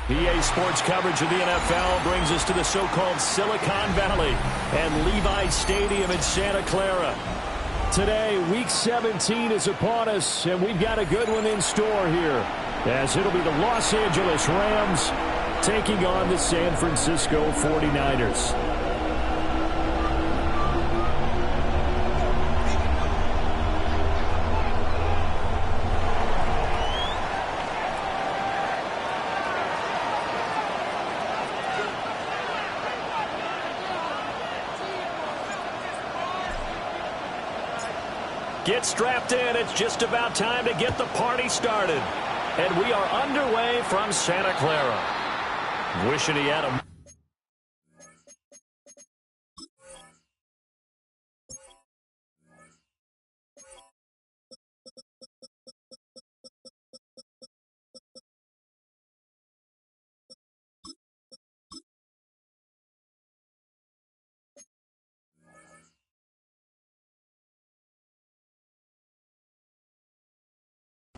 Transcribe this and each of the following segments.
EA Sports coverage of the NFL brings us to the so-called Silicon Valley and Levi Stadium in Santa Clara. Today, Week 17 is upon us, and we've got a good one in store here, as it'll be the Los Angeles Rams taking on the San Francisco 49ers. Get strapped in. It's just about time to get the party started. And we are underway from Santa Clara. Wishing he had a...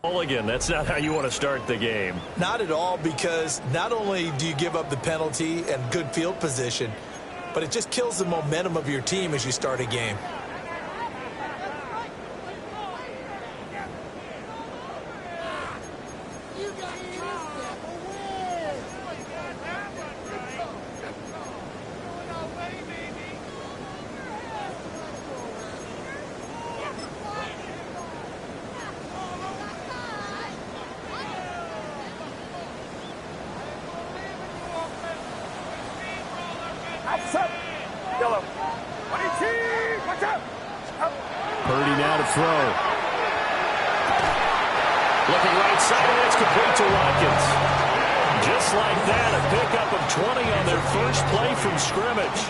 Again, that's not how you want to start the game. Not at all, because not only do you give up the penalty and good field position, but it just kills the momentum of your team as you start a game. Purdy now to throw. Looking right side, and it's complete to Watkins. Just like that, a pickup of 20 on their first play from scrimmage.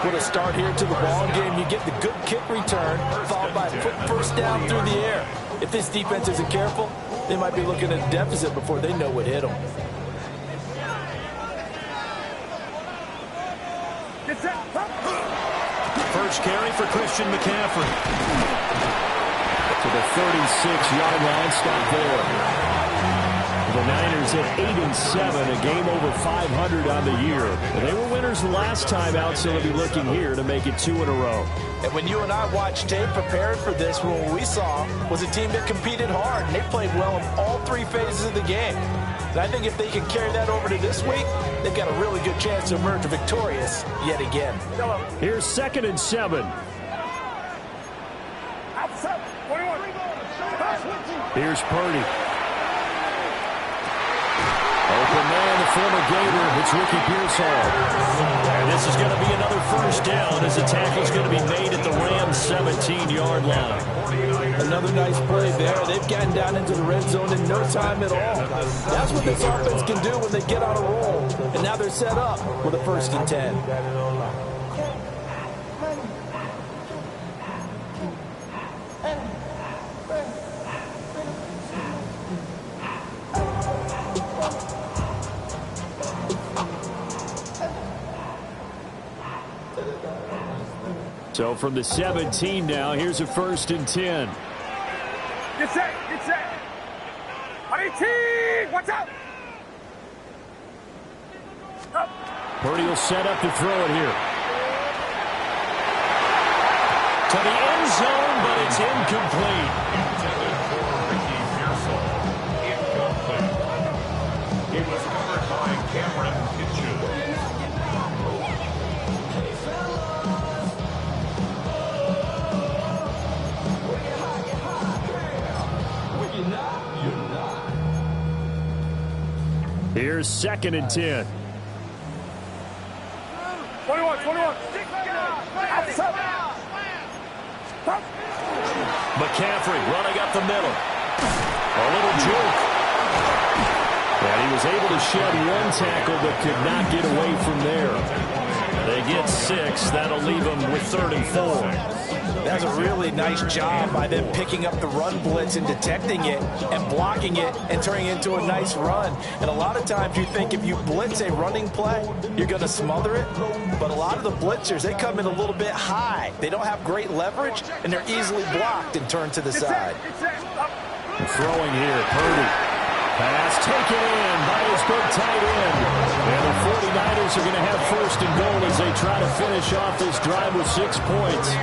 With a start here to the ball game, you get the good kick return, followed by a quick first down through the air. If this defense isn't careful, they might be looking at a deficit before they know what hit them. First carry for Christian McCaffrey. To the 36-yard line, stop there. The Niners at 8-7, a game over 500 on the year. They were winners the last time out, so they'll be looking here to make it 2 in a row. And when you and I watched tape prepared for this, what we saw was a team that competed hard, and they played well in all 3 phases of the game. And I think if they can carry that over to this week, they've got a really good chance to emerge victorious yet again. Here's 2nd and 7. Here's Purdy. Open man, the former Gator. It's Ricky Pearsall. And this is going to be another first down as the tackle's going to be made at the Rams' 17-yard line. Another nice play there. They've gotten down into the red zone in no time at all. That's what this offense can do when they get on a roll. And now they're set up with a 1st and 10. So from the 17 now, here's a 1st and 10. Get set, get set. 18, watch out. Purdy will set up to throw it here. To the end zone, but it's incomplete. Intended for Ricky Pearsall. Incomplete. It was covered by Cameron Kitchen. Here's 2nd and 10. 21. McCaffrey running up the middle. A little juke. And he was able to shed 1 tackle but could not get away from there. They get 6. That'll leave them with 3rd and 4. That's a really nice job by them picking up the run blitz and detecting it and blocking it and turning it into a nice run. And a lot of times you think if you blitz a running play, you're going to smother it. But a lot of the blitzers, they come in a little bit high. They don't have great leverage, and they're easily blocked and turned to the side. Throwing here, Purdy. Pass taken in by his big tight end. And the 49ers are going to have first and goal as they try to finish off this drive with 6 points.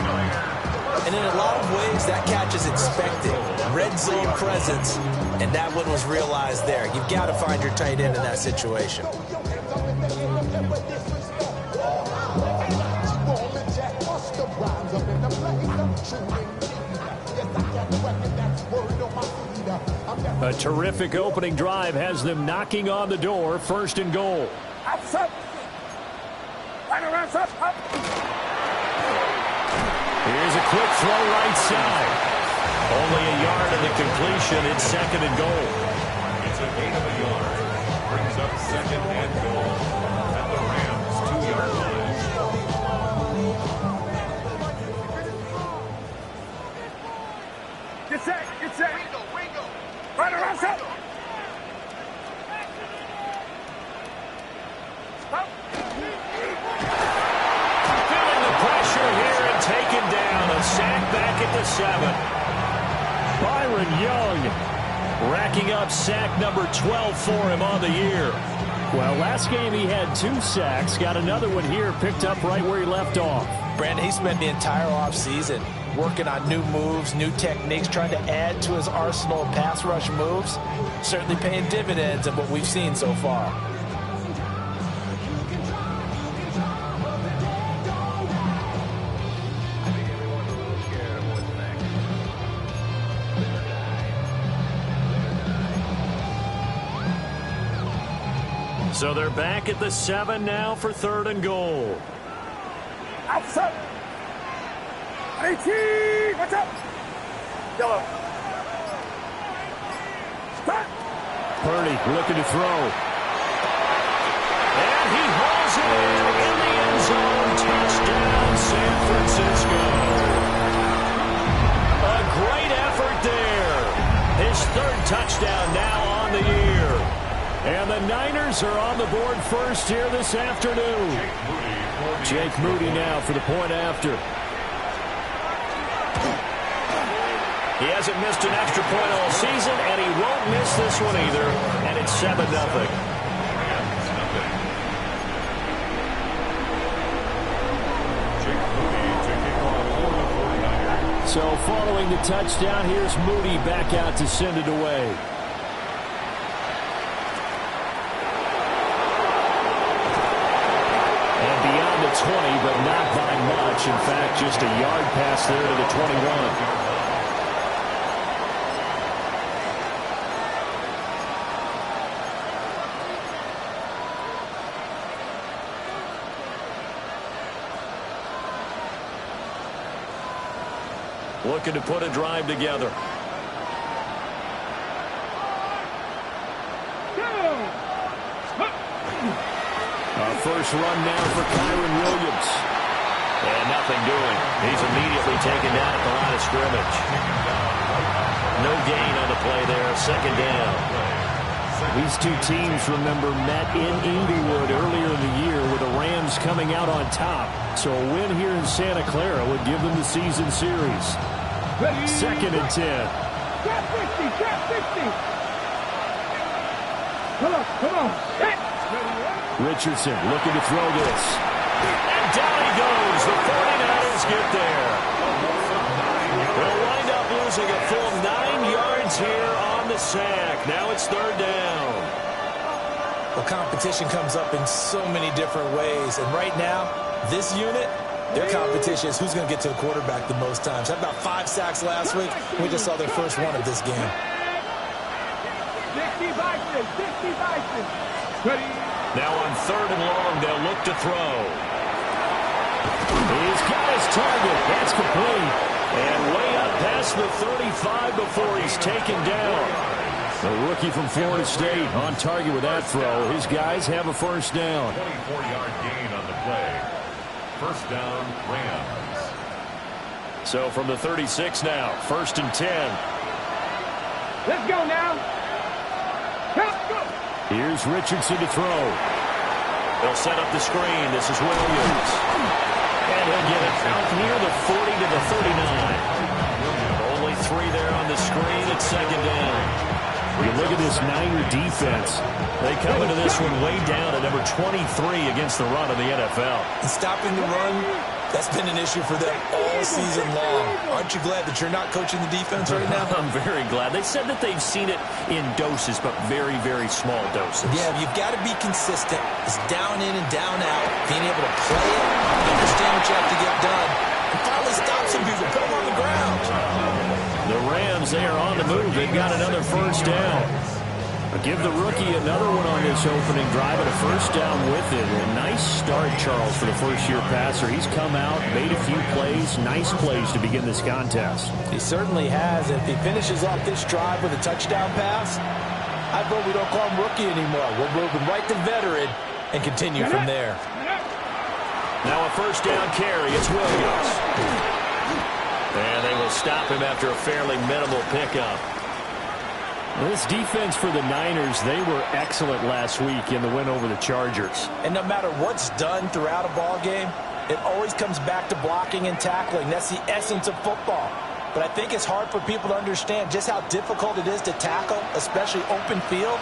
And in a lot of ways, that catch is expected. Red zone presence, and that one was realized there. You've got to find your tight end in that situation. A terrific opening drive has them knocking on the door. First and goal. Up. Right around, up. Here's a quick throw right side. Only a yard in the completion. It's second and goal. It's a gain of a yard. Brings up second and goal at the Rams' 2-yard line. Get set. Right around, up. Feeling the pressure here and taken down. A sack back at the 7. Byron Young racking up sack number 12 for him on the year. Well, last game he had 2 sacks. Got another one here picked up right where he left off. Brandon, he spent the entire offseason working on new moves, new techniques, trying to add to his arsenal of pass rush moves. Certainly paying dividends of what we've seen so far. So they're back at the 7 now for third and goal. Outside. 18. Watch out. Yellow. Start. Purdy looking to throw. And he hauls it in the end zone. Touchdown, San Francisco. A great effort there. His 3rd touchdown now on the year. And the Niners are on the board first here this afternoon. Jake Moody now for the point after. He hasn't missed an extra point all season, and he won't miss this one either. And it's 7-0. So following the touchdown, here's Moody back out to send it away. And beyond the 20, but not by much. In fact, just a yard pass there to the 21. Looking to put a drive together. Our first run now for Kyron Williams. And nothing doing. He's immediately taken down at the line of scrimmage. No gain on the play there. Second down. These two teams, remember, met in Inglewood earlier in the year with the Rams coming out on top. So a win here in Santa Clara would give them the season series. Second and 10. Trap 60. Trap 60. Come on. Hit. Richardson looking to throw this. And down he goes. The 49ers get there. They'll wind up losing a full 9 yards here on the sack. Now it's third down. Well, competition comes up in so many different ways. And right now, this unit, their competition is who's going to get to a quarterback the most times. Had about 5 sacks last week. We just saw their first one of this game. 60 Bison. Ready. Now on third and long, they'll look to throw. He's got his target. That's complete. And way up past the 35 before he's taken down. The rookie from Florida State on target with that throw. His guys have a first down. 24-yard gain on the play. First down, Rams. So from the 36 now, first and 10. Let's go now. Go. Here's Richardson to throw. They'll set up the screen. This is Williams. And he'll get it out near the 40 to the 39. Only 3 there on the screen. It's second down. You look at this Niner defense. They come into this one way down at number 23 against the run of the NFL. And stopping the run, that's been an issue for them all season long. Aren't you glad that you're not coaching the defense right now? I'm very glad. They said that they've seen it in doses, but very, very small doses. Yeah, you've got to be consistent. It's down in and down out. Being able to play it, understand what you have to get done, and finally stop some people, put them on the ground. The Rams, they are on the move. They've got another first down. Give the rookie another one on this opening drive and a first down with it. A nice start, Charles, for the first-year passer. He's come out, made a few plays, nice plays to begin this contest. He certainly has. If he finishes off this drive with a touchdown pass, I vote we don't call him rookie anymore. We'll move him right to veteran and continue from there. Now a first down carry. It's Williams. And they will stop him after a fairly minimal pickup. This defense for the Niners, they were excellent last week in the win over the Chargers. And no matter what's done throughout a ball game, it always comes back to blocking and tackling. That's the essence of football. But I think it's hard for people to understand just how difficult it is to tackle, especially open field.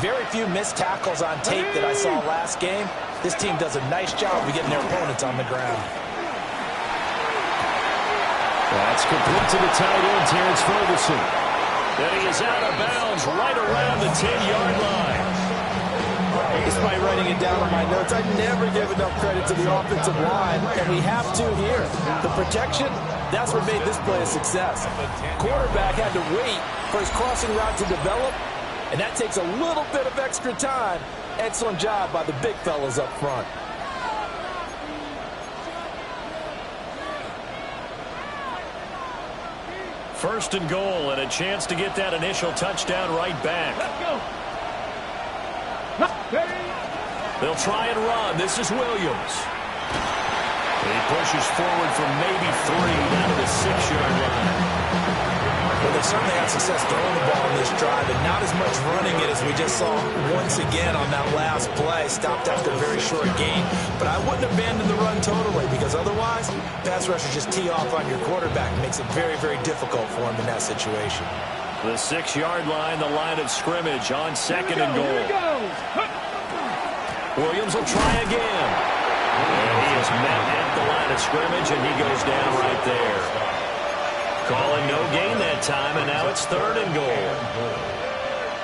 Very few missed tackles on tape that I saw last game. This team does a nice job of getting their opponents on the ground. That's complete to the tight end, Terrence Ferguson. And he is out of bounds right around the 10-yard line. Despite writing it down on my notes, I never give enough credit to the offensive line, and we have to here. The protection, that's what made this play a success. Quarterback had to wait for his crossing route to develop, and that takes a little bit of extra time. Excellent job by the big fellas up front. First and goal, and a chance to get that initial touchdown right back. Let's go. They'll try and run. This is Williams. He pushes forward from maybe 3 down to the 6-yard line. Well, they certainly had success throwing the ball in this drive, and not as much running it as we just saw once again on that last play. Stopped after a very short gain, but I wouldn't abandon the run totally, because otherwise, pass rushers just tee off on your quarterback. It makes it very, very difficult for him in that situation. The 6-yard line, the line of scrimmage on second and goal. Williams will try again. And he is met at the line of scrimmage, and he goes down right there. Calling no gain that time, and now it's third and goal.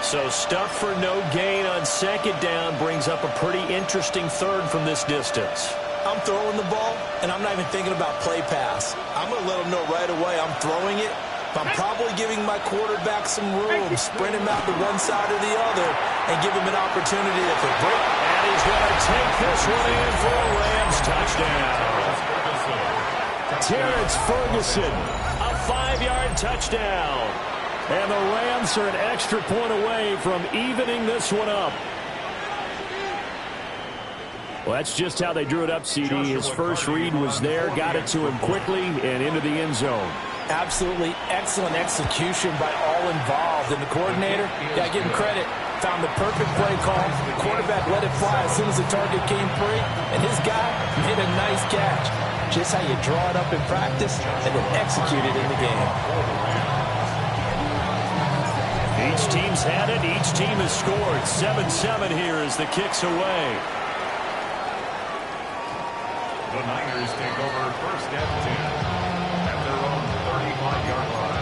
So stuff for no gain on second down brings up a pretty interesting third from this distance. I'm throwing the ball, and I'm not even thinking about play pass. I'm going to let him know right away I'm throwing it, but I'm probably giving my quarterback some room, sprint him out to one side or the other, and give him an opportunity if it breaks. And he's going to take this one in for a Rams touchdown. Terrence Ferguson, a 5-yard touchdown. And the Rams are an extra point away from evening this one up. Well, that's just how they drew it up, CD. His first read was there, got it to him quickly, and into the end zone. Absolutely excellent execution by all involved. And the coordinator, got to give him credit, found the perfect play call. Quarterback let it fly as soon as the target came free, and his guy hit a nice catch. Just how you draw it up in practice and then execute it in the game. Each team's had it. Each team has scored. 7-7 here as the kick's away. The Niners take over first and 10 at their own 35-yard line.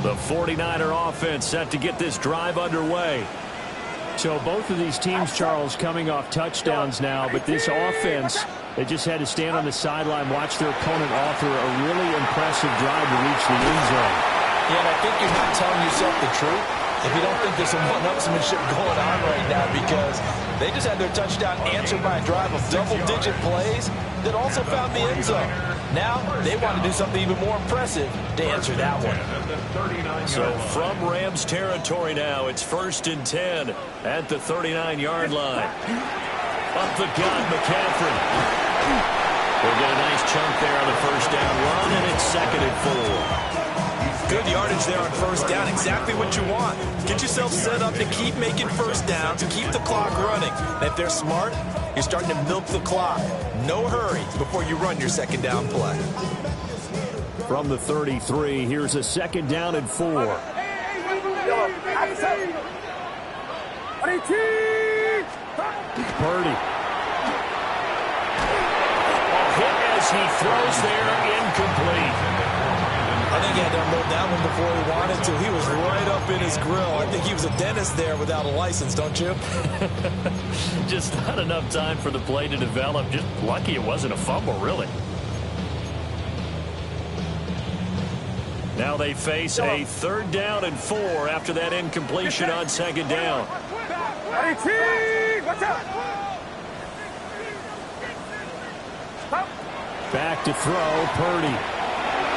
The 49er offense set to get this drive underway. So both of these teams, Charles, coming off touchdowns now, but this offense, they just had to stand on the sideline, watch their opponent author a really impressive drive to reach the end zone. Yeah, and I think you're not telling yourself the truth if you don't think there's some one-upsmanship going on right now, because they just had their touchdown answered by a drive of double-digit plays that also found the end zone. Now they want to do something even more impressive to answer that one. So from Rams territory now, it's first and 10 at the 39-yard line. Up the gut, McCaffrey. They'll get a nice chunk there on the first down run, and it's 2nd and 4. Good yardage there on first down. Exactly what you want. Get yourself set up to keep making first downs, keep the clock running. And if they're smart, you're starting to milk the clock. No hurry before you run your second down play. From the 33, here's a 2nd down and 4. Purdy. Hit as he throws there, incomplete. I think he had to unload that one before he wanted to. He was right up in his grill. I think he was a dentist there without a license, don't you? Just not enough time for the play to develop. Just lucky it wasn't a fumble, really. Now they face a 3rd down and 4 after that incompletion on 2nd down. Back to throw, Purdy.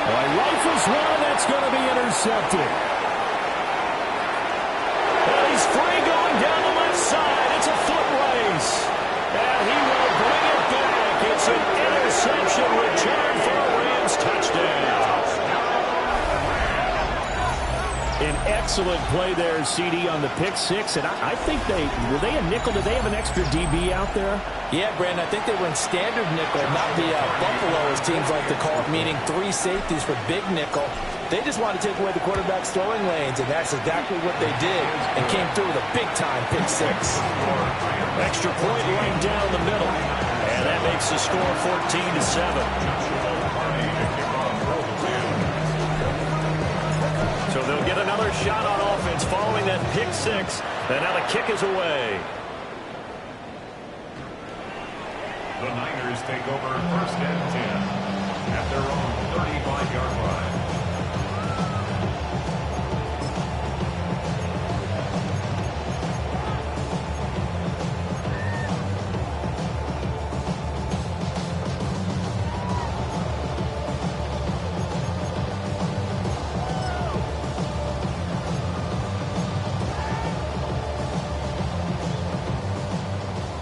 Well, he rifles one, that's going to be intercepted. Well, he's free going down the left side. It's a foot race. And he will bring it back. It's an interception return for a Rams touchdown. An excellent play there, CD, on the pick six. And I think were they a nickel? Did they have an extra DB out there? Yeah, Brandon, I think they were in standard nickel, not the Buffalo, as teams like to call it, meaning 3 safeties for big nickel. They just wanted to take away the quarterback's throwing lanes, and that's exactly what they did, and came through with a big-time pick six. Extra point right down the middle, and that makes the score 14-7. So they'll get another shot on offense following that pick six, and now the kick is away. The Niners take over 1st and 10 at their own 35-yard line.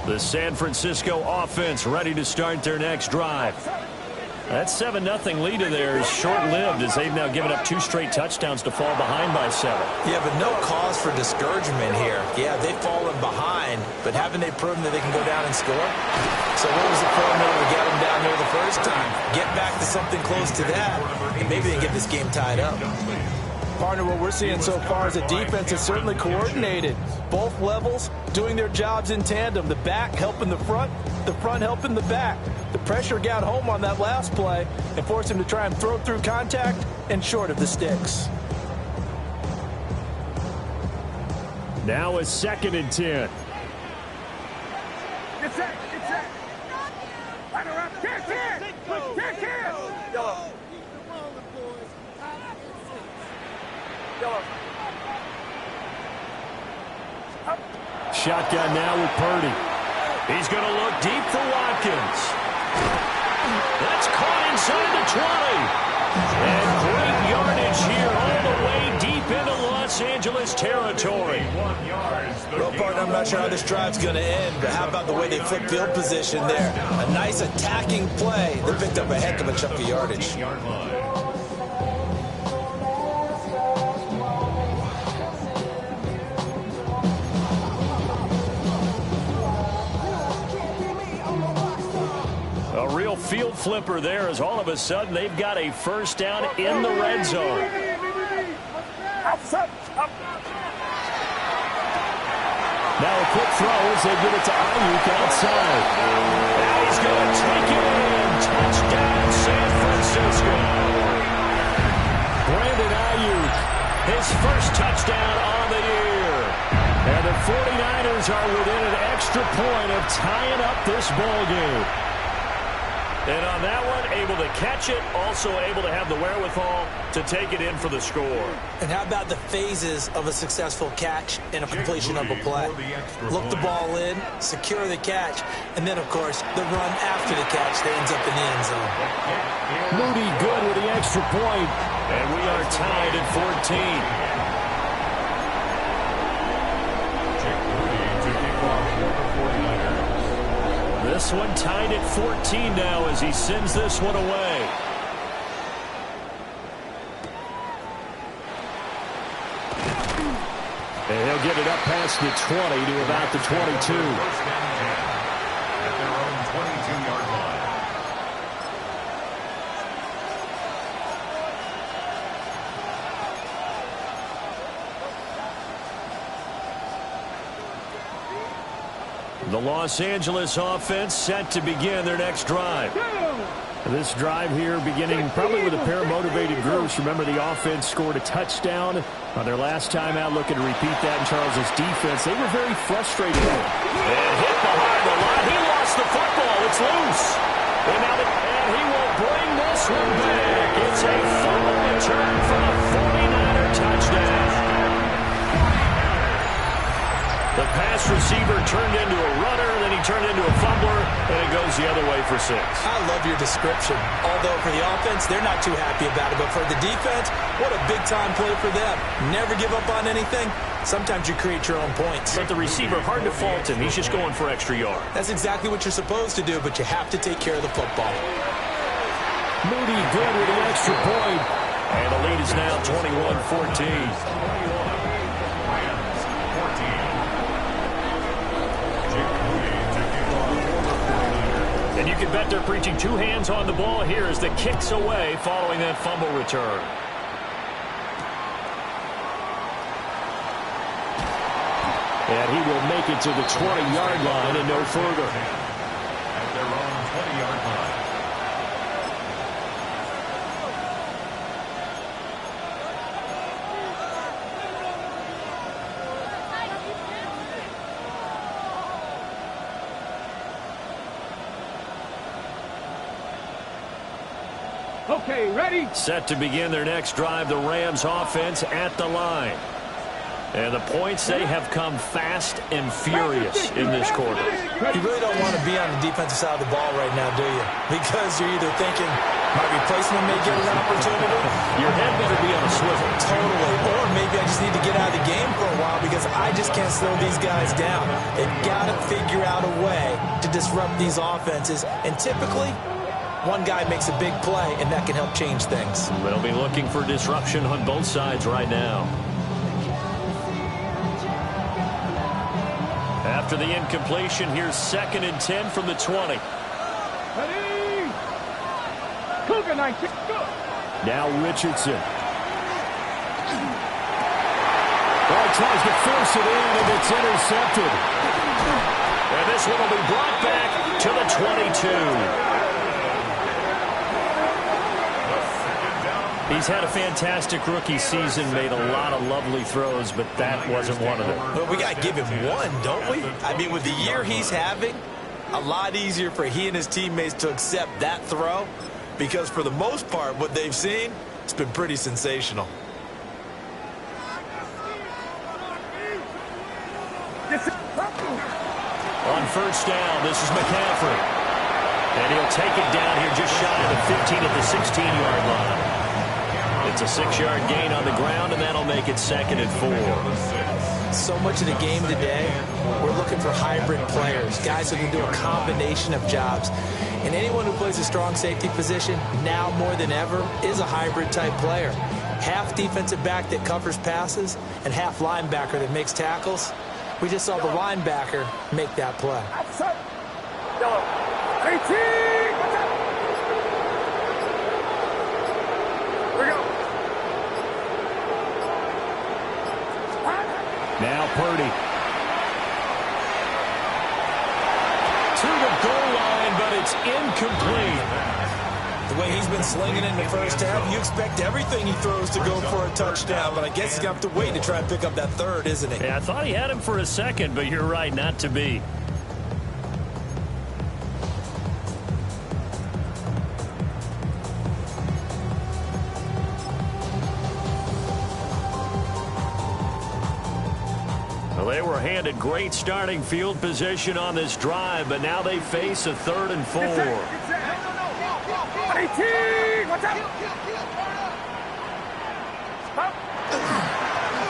The San Francisco offense ready to start their next drive. That 7-0 lead of theirs is short-lived as they've now given up 2 straight touchdowns to fall behind by 7. Yeah, but no cause for discouragement here. Yeah, they've fallen behind, but haven't they proven that they can go down and score? So what was the formula to get them down here the first time? Get back to something close to that, and maybe they get this game tied up. Partner, what we're seeing so far is the defense is certainly coordinated. Both levels doing their jobs in tandem. The back helping the front helping the back. The pressure got home on that last play and forced him to try and throw through contact and short of the sticks. Now a 2nd and 10. Get set. Line around. Kick. Shotgun now with Purdy. He's going to look deep for Watkins. That's caught inside the 20. And great yardage here all the way deep into Los Angeles territory. Well, partner, I'm not sure how this drive's going to end, but how about the way they flip field position there? A nice attacking play. They picked up a heck of a chunk of yardage. A real field flipper there as all of a sudden they've got a first down in the red zone. Now a quick throw as they get it to Ayuk outside. Now he's going to take it in. Touchdown, San Francisco. Brandon Ayuk, his first touchdown on the year. And the 49ers are within an extra point of tying up this ball game. And on that one, able to catch it, also able to have the wherewithal to take it in for the score. And how about the phases of a successful catch and a completion of a play? Look the ball in, secure the catch, and then, of course, the run after the catch that ends up in the end zone. Moody good with the extra point, and we are tied at 14. This one tied at 14 now as he sends this one away. And he'll get it up past the 20 to about the 22. First down 10 at their own 22-yard line. The Los Angeles offense set to begin their next drive. This drive here beginning probably with a pair of motivated groups. Remember, the offense scored a touchdown on their last time out, looking to repeat that in Charles' defense. They were very frustrated. And hit behind the line. He lost the football. It's loose. And he will bring this one back. It's a fumble return for a 49er touchdown. The pass receiver turned into a runner, then he turned into a fumbler, and it goes the other way for 6. I love your description. Although for the offense, they're not too happy about it. But for the defense, what a big-time play for them. Never give up on anything. Sometimes you create your own points. But the receiver, hard to fault him. He's just going for extra yard. That's exactly what you're supposed to do, but you have to take care of the football. Moody good with the extra point. And the lead is now 21-14. And you can bet they're preaching two hands on the ball here as the kick's away following that fumble return. And he will make it to the 20-yard line and no further. At their own 20-yard line. Okay, ready? Set to begin their next drive, the Rams offense at the line. And the points, they have come fast and furious in this quarter. You really don't want to be on the defensive side of the ball right now, do you? Because you're either thinking my replacement may get an opportunity. Your head better be on a swivel. Totally. Or maybe I just need to get out of the game for a while because I just can't slow these guys down. They've got to figure out a way to disrupt these offenses. And typically, one guy makes a big play, and that can help change things. They'll be looking for disruption on both sides right now. After the incompletion, here's 2nd and 10 from the 20. Ready? Cougar 19. Now Richardson. Well, he tries to force it in, and it's intercepted. And this one will be brought back to the 22. He's had a fantastic rookie season, made a lot of lovely throws, but that wasn't one of them. Well, we got to give him one, don't we? I mean, with the year he's having, a lot easier for he and his teammates to accept that throw because for the most part, what they've seen, it's been pretty sensational. On first down, this is McCaffrey. And he'll take it down here just shy of the 15 at the 16-yard line. It's a 6-yard gain on the ground, and that'll make it 2nd and 4. So much of the game today, we're looking for hybrid players, guys who can do a combination of jobs. And anyone who plays a strong safety position, now more than ever, is a hybrid-type player. Half defensive back that covers passes and half linebacker that makes tackles. We just saw the linebacker make that play. 18! Now Purdy. To the goal line, but it's incomplete. The way he's been slinging in the first half, you expect everything he throws to go for a touchdown, but I guess he's going to have to wait to try and pick up that third, isn't he? Yeah, I thought he had him for a second, but you're right, not to be. They were handed great starting field position on this drive, but now they face a 3rd and 4. 18! Watch out!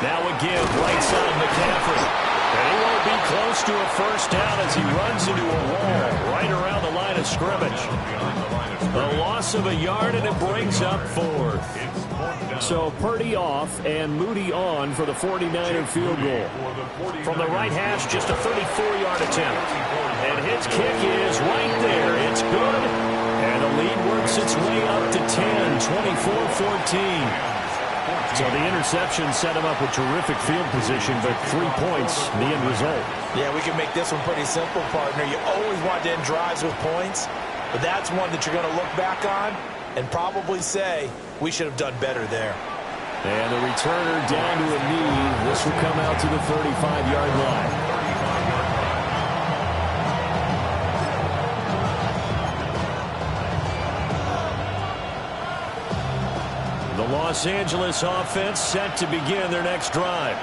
Now again, right side McCaffrey. And he won't be close to a first down as he runs into a wall right around the line of scrimmage. A loss of a yard, and it brings up fourth. So Purdy off and Moody on for the 49er field goal. From the right hash, just a 34-yard attempt. And his kick is right there. It's good. And the lead works its way up to 10, 24-14. So the interception set him up with terrific field position, but 3 points, the end result. Yeah, we can make this one pretty simple, partner. You always want to end drives with points, but that's one that you're going to look back on and probably say, we should have done better there. And the returner down to a knee. This will come out to the 35-yard line. The Los Angeles offense set to begin their next drive.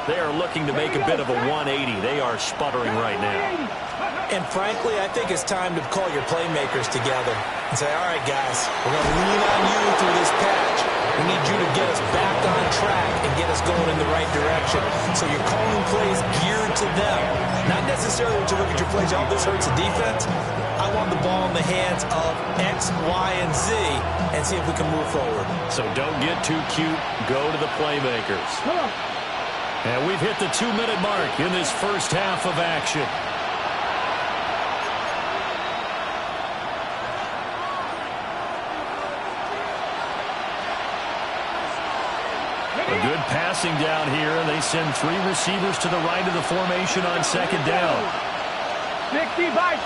They are looking to make a bit of a 180. They are sputtering right now. And frankly, I think it's time to call your playmakers together and say, all right, guys, we're going to lean on you through this patch. We need you to get us back on track and get us going in the right direction. So you're calling plays geared to them. Not necessarily to look at your plays, oh, this hurts the defense. I want the ball in the hands of X, Y, and Z and see if we can move forward. So don't get too cute. Go to the playmakers. And we've hit the 2-minute mark in this first half of action. A good passing down here, and they send 3 receivers to the right of the formation on second down. 60 bites.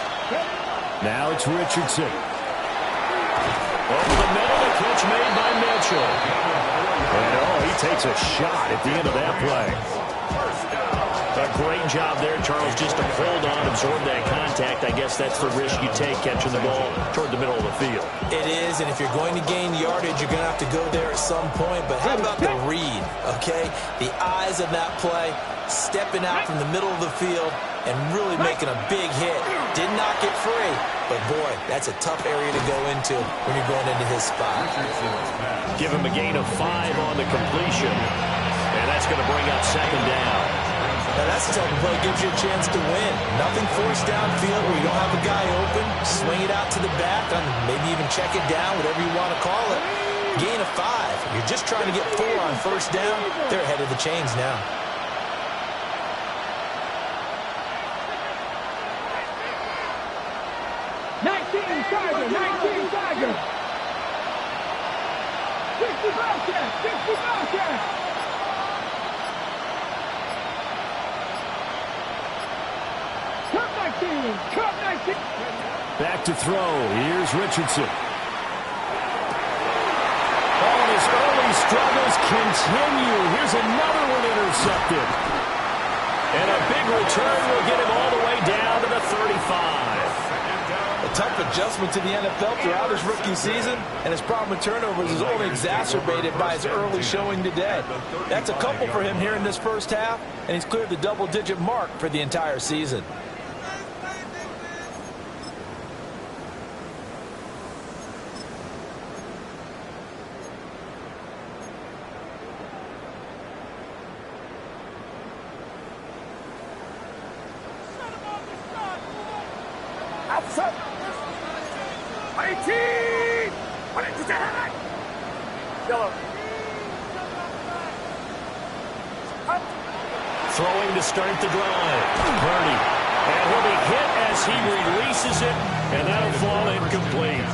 Now it's Richardson. Over the middle, the catch made by Mitchell. And he takes a shot at the end of that play. A great job there, Charles, just to hold on, absorb that contact. I guess that's the risk you take catching the ball toward the middle of the field. It is, and if you're going to gain yardage, you're going to have to go there at some point. But how about the read, okay? The eyes of that play, stepping out from the middle of the field and really making a big hit. Did not get free, but boy, that's a tough area to go into when you're going into his spot. Give him a gain of 5 on the completion, and that's going to bring up second down. Now that's the type of play that gives you a chance to win. Nothing forced downfield where you don't have a guy open. Swing it out to the back, maybe even check it down, whatever you want to call it. Gain of 5. You're just trying to get 4 on first down. They're ahead of the chains now. Tiger, 19 Tiger. 60 Bobcat, 60 Bobcat. Cup 19, Cup 19. Back to throw. Here's Richardson. Oh, and his early struggles continue. Here's another one intercepted. And a big return will get him all the way down to the 35. A tough adjustment to the NFL throughout his rookie season, and his problem with turnovers is only exacerbated by his early showing today. That's a couple for him here in this first half, and he's cleared the double-digit mark for the entire season. Outside. 18! Yellow. Throwing to start the drive. Purdy. And he'll be hit as he releases it, and that'll fall incomplete.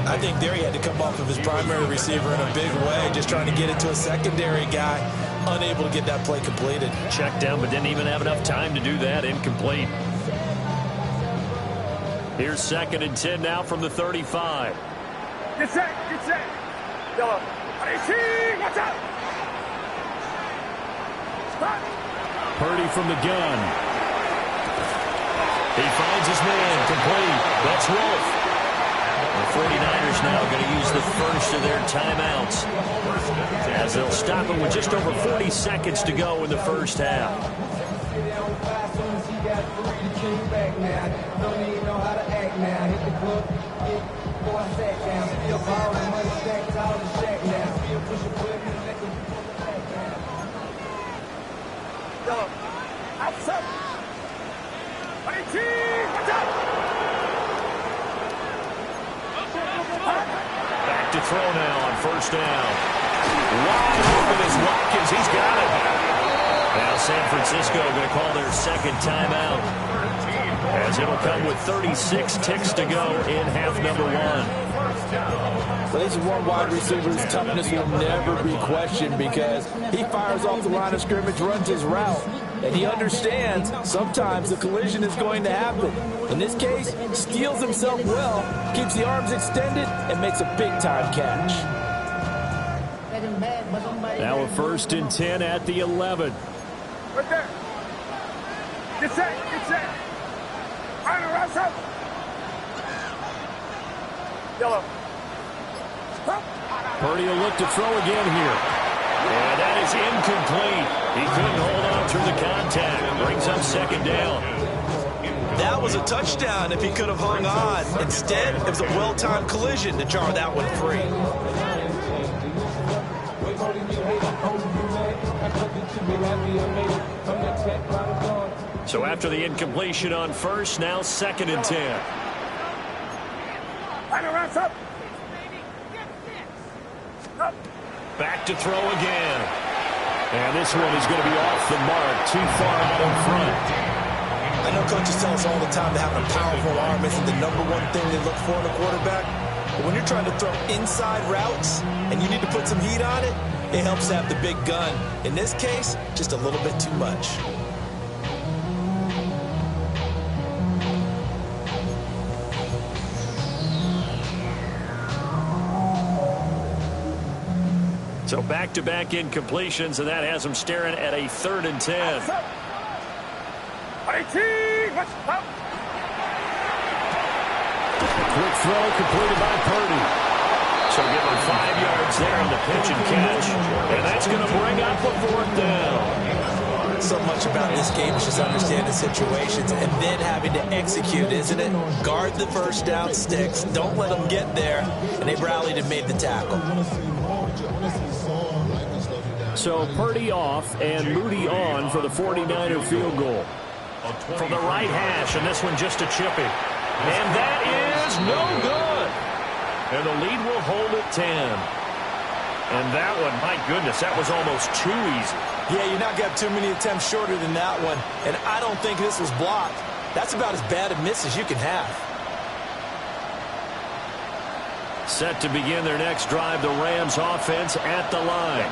I think there he had to come off of his primary receiver in a big way, just trying to get it to a secondary guy. Unable to get that play completed. Checked down, but didn't even have enough time to do that. Incomplete. Here's 2nd and 10 now from the 35. Get set, get set. Yellow. 18, watch out. Stop. Purdy from the gun. He finds his man, complete. That's Wolf. The 49ers now going to use the first of their timeouts as they'll stop it with just over 40 seconds to go in the first half. Yellow. Back to throw now on first down. Wide open is Watkins. He's got it. Now San Francisco going to call their second timeout, as it'll come with 36 ticks to go in half number one. Well, this is one wide receiver's toughness will never be questioned, because he fires off the line of scrimmage, runs his route, and he understands sometimes the collision is going to happen. In this case, steals himself well, keeps the arms extended, and makes a big-time catch. Now a 1st and 10 at the 11. Right there. Get set. Get set. Right around up. Yellow. Purdy will look to throw again here. And that is incomplete. He couldn't hold on through the contact. Brings up 2nd down. That was a touchdown if he could have hung on. Instead, it was a well-timed collision to jar that one free. So after the incompletion on first, now 2nd and 10. Back to throw again. And this one is going to be off the mark, too far out in front. I know coaches tell us all the time that having a powerful arm isn't the #1 thing they look for in a quarterback. But when you're trying to throw inside routes and you need to put some heat on it, it helps to have the big gun. In this case, just a little bit too much. So back-to-back incompletions, and that has him staring at a 3rd and 10. Quick throw completed by Purdy. So give him 5 yards there on the pitch and catch. And that's going to bring up a 4th down. So much about this game is just understanding situations and then having to execute, isn't it? Guard the first down sticks. Don't let them get there. And they rallied and made the tackle. So Purdy off and Moody on for the 49er field goal. From the right hash, and this one just a chippy. And that is no good. And the lead will hold at 10. And that one, my goodness, that was almost too easy. Yeah, you're not going to have too many attempts shorter than that one. And I don't think this was blocked. That's about as bad a miss as you can have. Set to begin their next drive, the Rams offense at the line.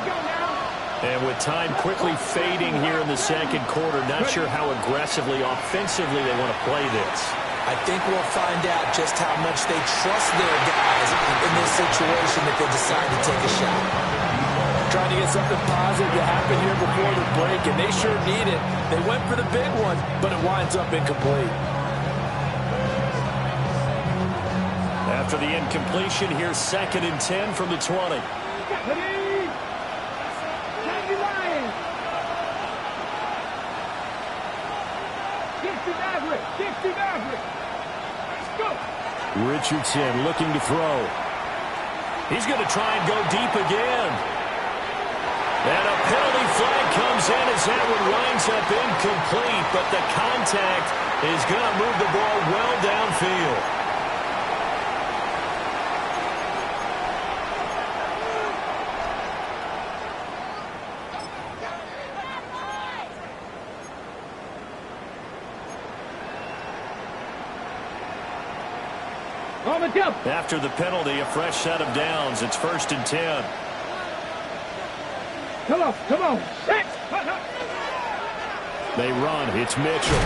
And with time quickly fading here in the 2nd quarter, not sure how aggressively, offensively they want to play this. I think we'll find out just how much they trust their guys in this situation if they decide to take a shot. Trying to get something positive to happen here before the break, and they sure need it. They went for the big one, but it winds up incomplete. After the incompletion, here's 2nd and 10 from the 20. Richardson looking to throw. He's going to try and go deep again. And a penalty flag comes in as that one winds up incomplete, but the contact is going to move the ball well downfield. After the penalty, a fresh set of downs. It's 1st and 10. Come on. They run. It's Mitchell.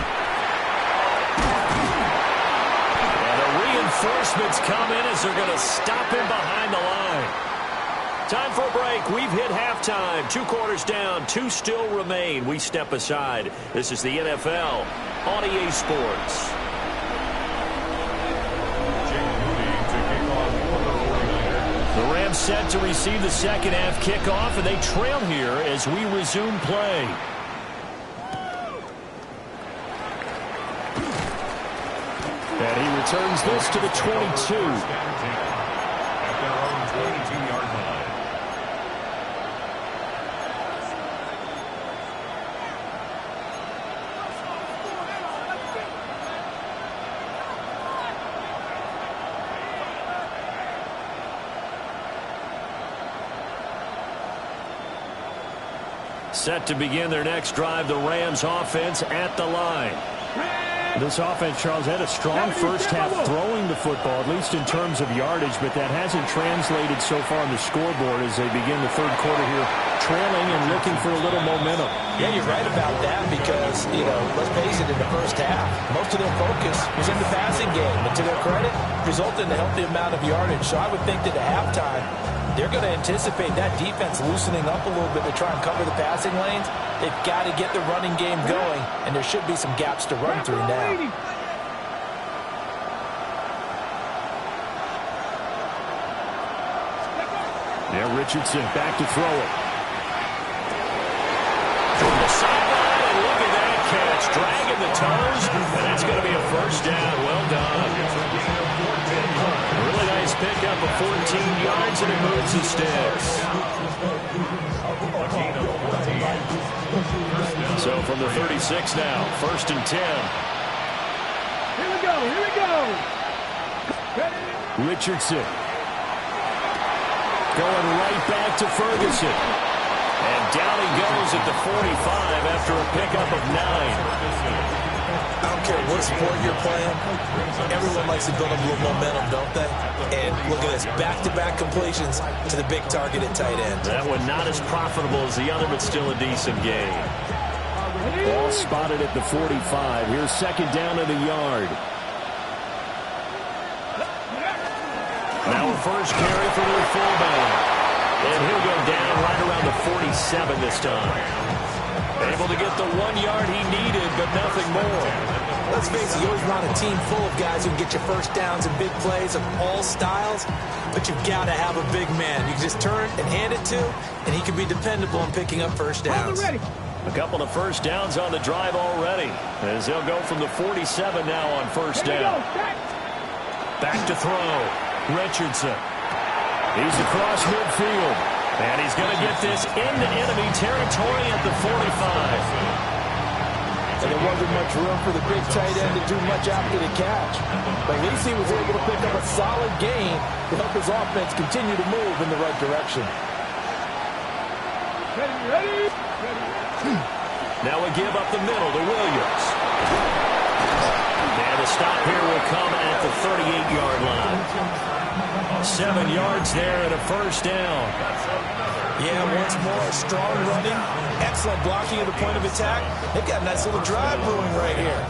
And the reinforcements come in as they're going to stop him behind the line. Time for a break. We've hit halftime. 2 quarters down. 2 still remain. We step aside. This is the NFL on EA Sports. The Rams set to receive the 2nd half kickoff, and they trail here as we resume play. And he returns this to the 22. At their own 22-yard line. Set to begin their next drive, the Rams offense at the line. This offense, Charles, had a strong first half throwing the football, at least in terms of yardage, but that hasn't translated so far on the scoreboard as they begin the third quarter here, trailing and looking for a little momentum. Yeah, you're right about that because, let's face it, in the first half, most of their focus was in the passing game. And to their credit, resulted in a healthy amount of yardage. So I would think that at halftime, they're going to anticipate that defense loosening up a little bit to try and cover the passing lanes. They've got to get the running game going, and there should be some gaps to run through now. Now Richardson back to throw it. From the sideline, and look at that catch. Dragging the toes, and that's going to be a first down. Well done. Really nice pickup of 14 yards, and it moves the sticks. So from the 36 now, 1st and 10. Here we go, here we go. Richardson. Going right back to Ferguson. And down he goes at the 45 after a pickup of 9. I don't care what sport you're playing. Everyone likes to build up a little momentum, don't they? And look at this, back-to-back completions to the big targeted tight end. That one not as profitable as the other, but still a decent gain. Ball spotted at the 45. Here's 2nd down at the yard. Now a first carry for their fullback. And he'll go down right around the 47 this time. Able to get the 1 yard he needed, but nothing more. Let's face it, you always want a team full of guys who can get you first downs and big plays of all styles, but you've got to have a big man. You can just turn and hand it to, and he can be dependable in picking up first downs. A couple of first downs on the drive already, as they'll go from the 47 now on 1st down. Back to throw. Richardson. He's across midfield. And he's going to get this into enemy territory at the 45. And there wasn't much room for the big tight end to do much after the catch. But at least he was able to pick up a solid gain to help his offense continue to move in the right direction. Ready. Now we give up the middle to Williams. And the stop here will come at the 38-yard line. 7 yards there and a first down. Yeah, once more, strong running, excellent blocking at the point of attack. They've got a nice little drive brewing right here.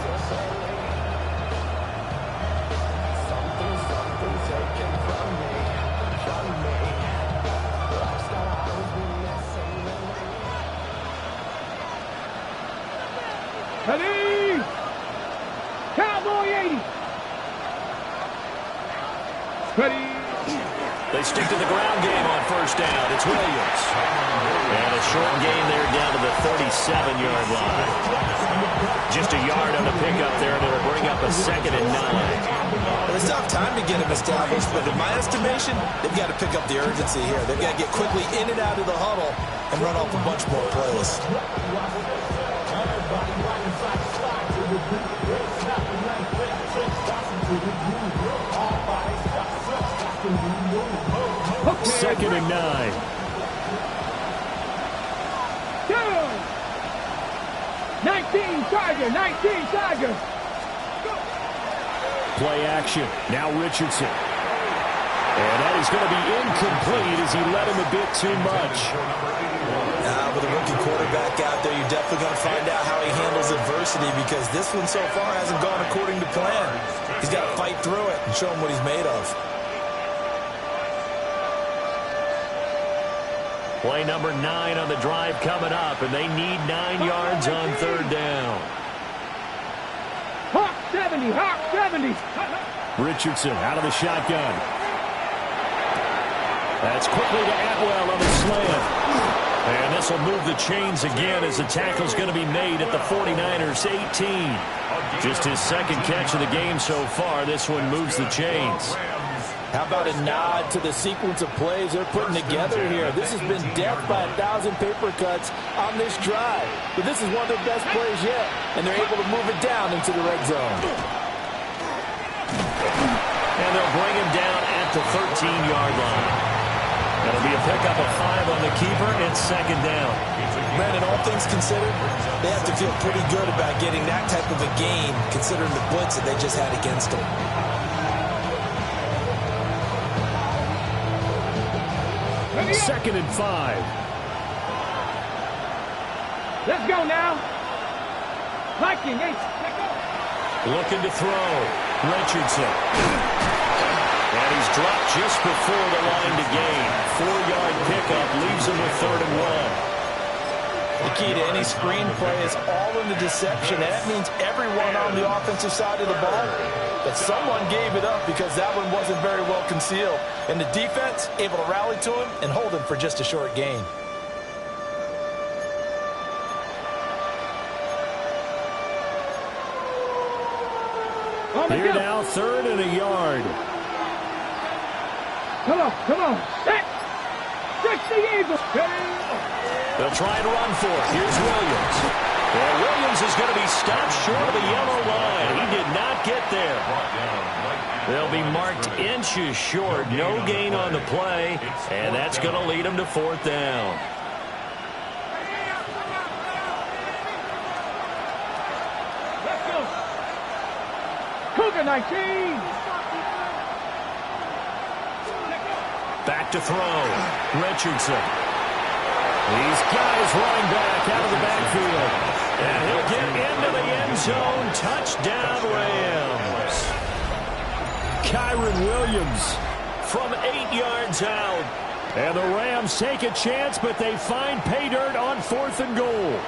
Ready. Cowboy 80. Ready. They stick to the ground game on 1st down. It's Williams. And a short gain there down to the 37-yard line. Just a yard on the pickup there, and it'll bring up a 2nd and 9. Well, it's not time to get him established, but in my estimation, they've got to pick up the urgency here. They've got to get quickly in and out of the huddle and run off a bunch more plays. Second and 9. Go. 19 Tiger. 19 Tiger. Play action. Now Richardson. And that is going to be incomplete as he led him a bit too much. With a rookie quarterback out there, you're definitely going to find out how he handles adversity because this one so far hasn't gone according to plan. He's got to fight through it and show him what he's made of. Play number 9 on the drive coming up, and they need 9 yards on 3rd down. Hawk 70, Hawk 70. Richardson out of the shotgun. That's quickly to Atwell on the slant. And this will move the chains again as the tackle's going to be made at the 49ers 18. Just his 2nd catch of the game so far. This one moves the chains. How about a nod to the sequence of plays they're putting together here? This has been death by 1,000 paper cuts on this drive. But this is one of their best plays yet, and they're able to move it down into the red zone. And they'll bring him down at the 13-yard line. It'll be a pickup of 5 on the keeper. It's second down. Brandon, all things considered, they have to feel pretty good about getting that type of a gain, considering the blitz that they just had against them. Second and 5. Let's go now. Viking, hey. Looking to throw. Richardson. And he's dropped just before the line to gain. 4-yard pickup leaves him with 3rd and 1. The key to any screen play is all in the deception, and that means everyone on the offensive side of the ball. But someone gave it up because that one wasn't very well concealed. And the defense able to rally to him and hold him for just a short gain. Here now, 3rd and a yard. Come on. Set. 60 Eagles. They'll try and run for it. Here's Williams. And Williams is going to be stopped short of the yellow line. He did not get there. They'll be marked inches short. No gain on the play. And that's going to lead them to 4th down. Let's go. Cougar 19. Back to throw. Richardson. These guys running back out of the backfield. And he'll get into the end zone. Touchdown, Rams. Kyron Williams from 8 yards out. And the Rams take a chance, but they find pay dirt on 4th and goal.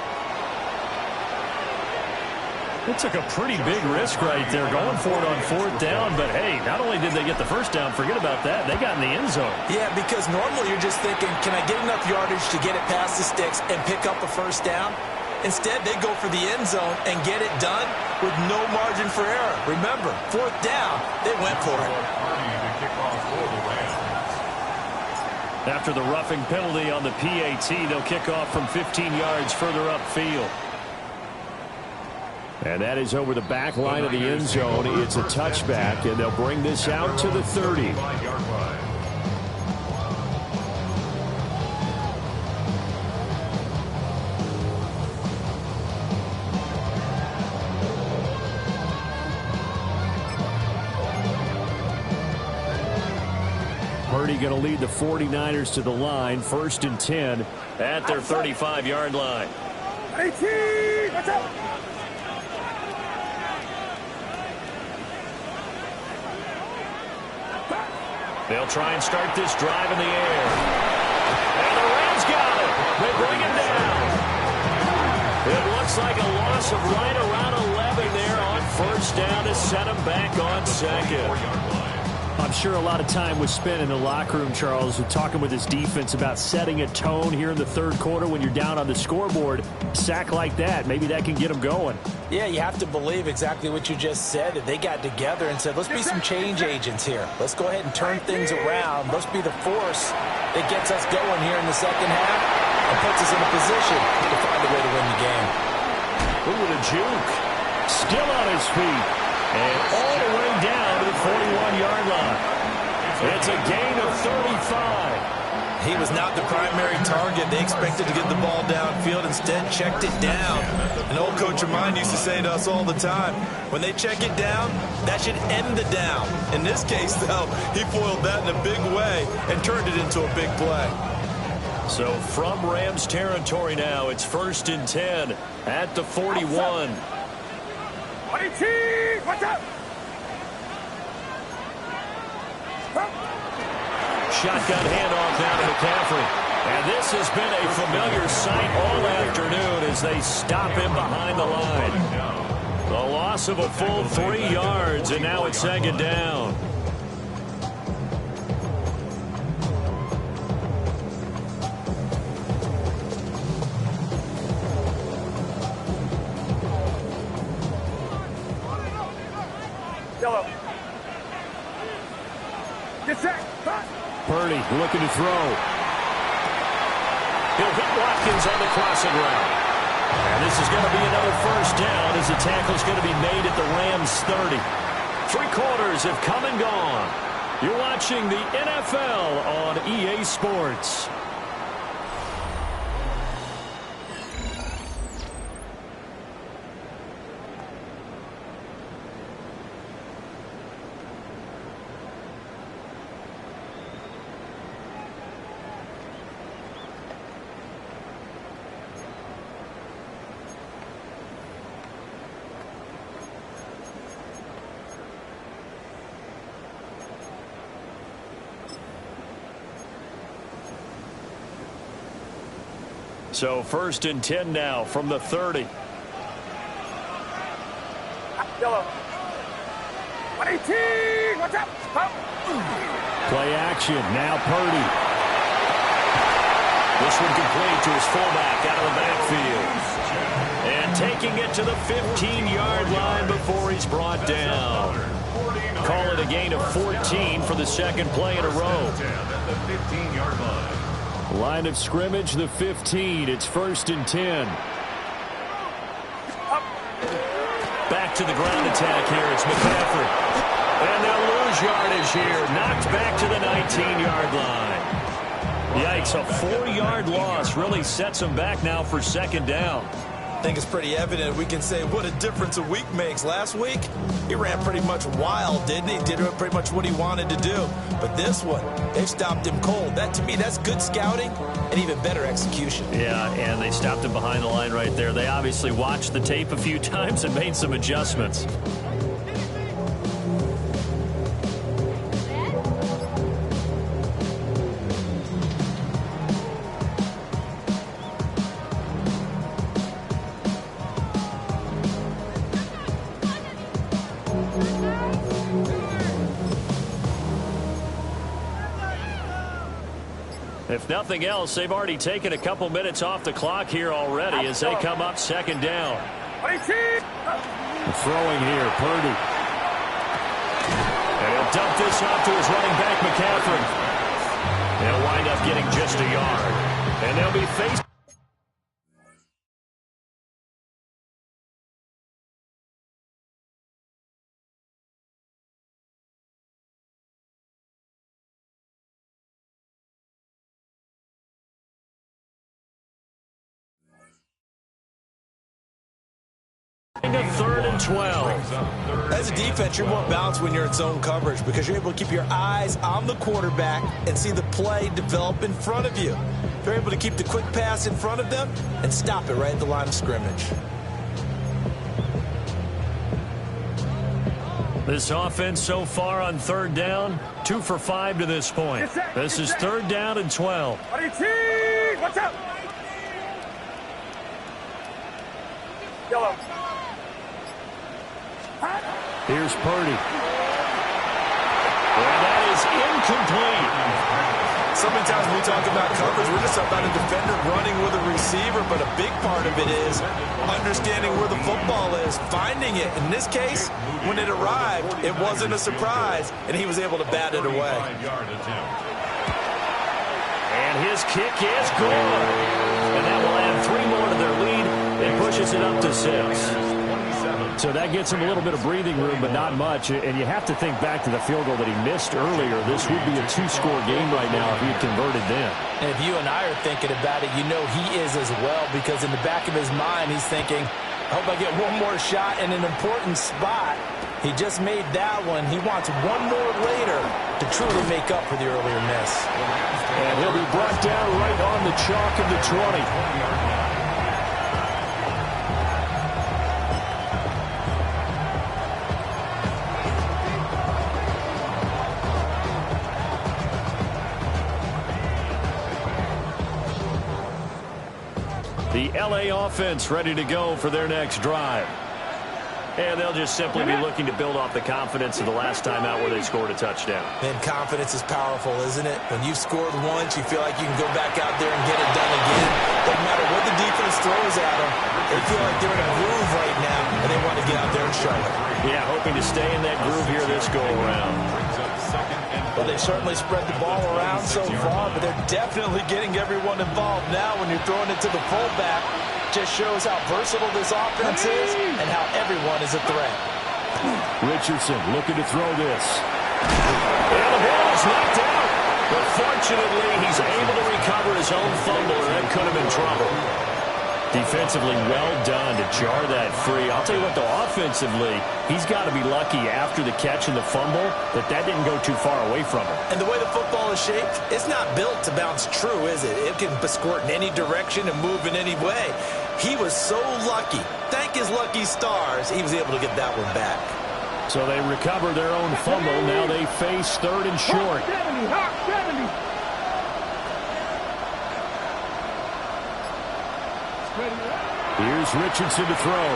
It took a pretty big risk right there going for it on 4th down. But, hey, not only did they get the first down, forget about that, they got in the end zone. Yeah, because normally you're just thinking, can I get enough yardage to get it past the sticks and pick up a first down? Instead, they go for the end zone and get it done with no margin for error. Remember, 4th down, they went for it. After the roughing penalty on the PAT, they'll kick off from 15 yards further upfield. And that is over the back line of the end zone. It's a touchback, and they'll bring this out to the 30. Purdy going to lead the 49ers to the line. 1st and 10 at their 35-yard line. 18. Watch out. They'll try and start this drive in the air. And the Rams got it. They bring him down. It looks like a loss of right around 11 there on 1st down to set him back on 2nd. I'm sure a lot of time was spent in the locker room, Charles, talking with his defense about setting a tone here in the 3rd quarter when you're down on the scoreboard. Sack like that, maybe that can get them going. Yeah, you have to believe exactly what you just said, that they got together and said, let's be some change agents here. Let's go ahead and turn things around. Let's be the force that gets us going here in the 2nd half and puts us in a position to find a way to win the game. Ooh, with a juke. Still on his feet. And all the way down to the 41-yard line. It's a gain of 35. He was not the primary target. They expected to get the ball downfield. Instead, checked it down. An old coach of mine used to say to us all the time, when they check it down, that should end the down. In this case, though, he foiled that in a big way and turned it into a big play. So from Rams territory now, it's 1st and 10 at the 41. 18. Watch out. Shotgun handoff down to McCaffrey. And this has been a familiar sight all afternoon as they stop him behind the line. The loss of a full 3 yards, and now it's 2nd down. Yellow. Get set. Purdy looking to throw. He'll hit Watkins on the crossing route. And this is going to be another 1st down as the tackle's going to be made at the Rams 30. 3 quarters have come and gone. You're watching the NFL on EA Sports. So 1st and 10 now from the 30. Yellow. 118. Watch out. Up. Play action. Now Purdy. This one complete to his fullback out of the backfield. And taking it to the 15-yard line before he's brought down. Call it a gain of 14 for the second play in a row. The 15-yard line. Line of scrimmage, the 15. It's 1st and 10. Back to the ground attack here. It's McCaffrey. And they'll lose yardage here. Knocked back to the 19-yard line. Yikes, a 4-yard loss really sets them back now for 2nd down. I think it's pretty evident. We can say what a difference a week makes. Last week, he ran pretty much wild, didn't he? Did pretty much what he wanted to do. But this one, they've stopped him cold. That, to me, that's good scouting and even better execution. Yeah, and they stopped him behind the line right there. They obviously watched the tape a few times and made some adjustments. If nothing else, they've already taken a couple minutes off the clock here already as they come up 2nd down. Throwing here, Purdy. And he'll dump this off to his running back, McCaffrey. They'll wind up getting just a yard. And they'll be faced. A 3rd and 12. As a defense, you're more balanced when you're in zone coverage because you're able to keep your eyes on the quarterback and see the play develop in front of you. You're able to keep the quick pass in front of them and stop it right at the line of scrimmage. This offense so far on 3rd down, 2 for 5 to this point. This is 3rd down and 12. Watch out. Yellow. Here's Purdy. And that is incomplete. So many times when we talk about coverage, we're just talking about a defender running with a receiver, but a big part of it is understanding where the football is, finding it. In this case, when it arrived, it wasn't a surprise, and he was able to bat it away. And his kick is good. And that will add 3 more to their lead and pushes it up to 6. So that gets him a little bit of breathing room, but not much. And you have to think back to the field goal that he missed earlier. This would be a 2-score game right now if he had converted then. And if you and I are thinking about it, you know he is as well, because in the back of his mind, he's thinking, I hope I get one more shot in an important spot. He just made that one. He wants one more later to truly make up for the earlier miss. And he'll be brought down right on the chalk of the 20. The LA offense ready to go for their next drive. And they'll just simply be looking to build off the confidence of the last time out where they scored a touchdown. And confidence is powerful, isn't it? When you've scored once, you feel like you can go back out there and get it done again. Doesn't matter what the defense throws at them. They feel like they're in a groove right now, and they want to get out there and show it. Yeah, hoping to stay in that groove here this go-around. Well, they certainly spread the ball around so far, but they're definitely getting everyone involved now when you're throwing it to the fullback. Just shows how versatile this offense is and how everyone is a threat. Richardson looking to throw this. And the ball is knocked out. But fortunately, he's able to recover his own fumble, and that could have been trouble. Defensively, well done to jar that free. I'll tell you what, though, offensively, he's got to be lucky after the catch and the fumble that didn't go too far away from him. And the way the football is shaped, it's not built to bounce true, is it? It can squirt in any direction and move in any way. He was so lucky. Thank his lucky stars, he was able to get that one back. So they recover their own fumble. Now they face 3rd and short. Hawk 70. Here's Richardson to throw.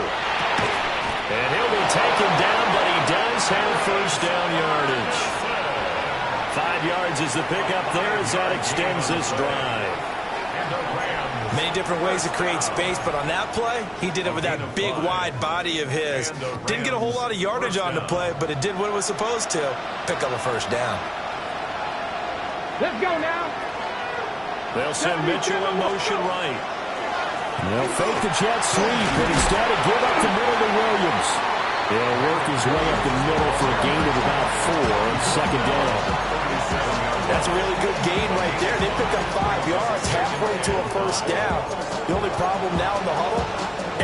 And he'll be taken down, but he does have first down yardage. 5 yards is the pickup there as that extends this drive. Many different ways to create space, but on that play, he did it with that big, wide body of his. Didn't get a whole lot of yardage on the play, but it did what it was supposed to. Pick up a first down. Let's go now. They'll send Mitchell in motion right. They'll fake the jet sweep, but instead of give up the middle to Williams. He'll work his way up the middle for a gain of about 4 on 2nd down. That's a really good gain right there. They picked up 5 yards halfway to a first down. The only problem now in the huddle,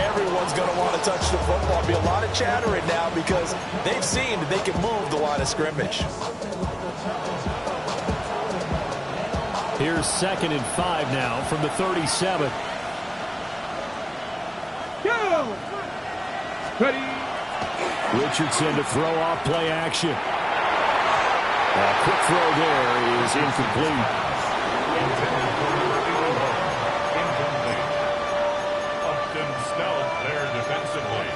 everyone's going to want to touch the football. There'll be a lot of chattering now because they've seen that they can move the line of scrimmage. Here's 2nd and 5 now from the 37. Go. Ready. Richardson to throw off play action. A quick throw there is incomplete. Upton stout there defensively.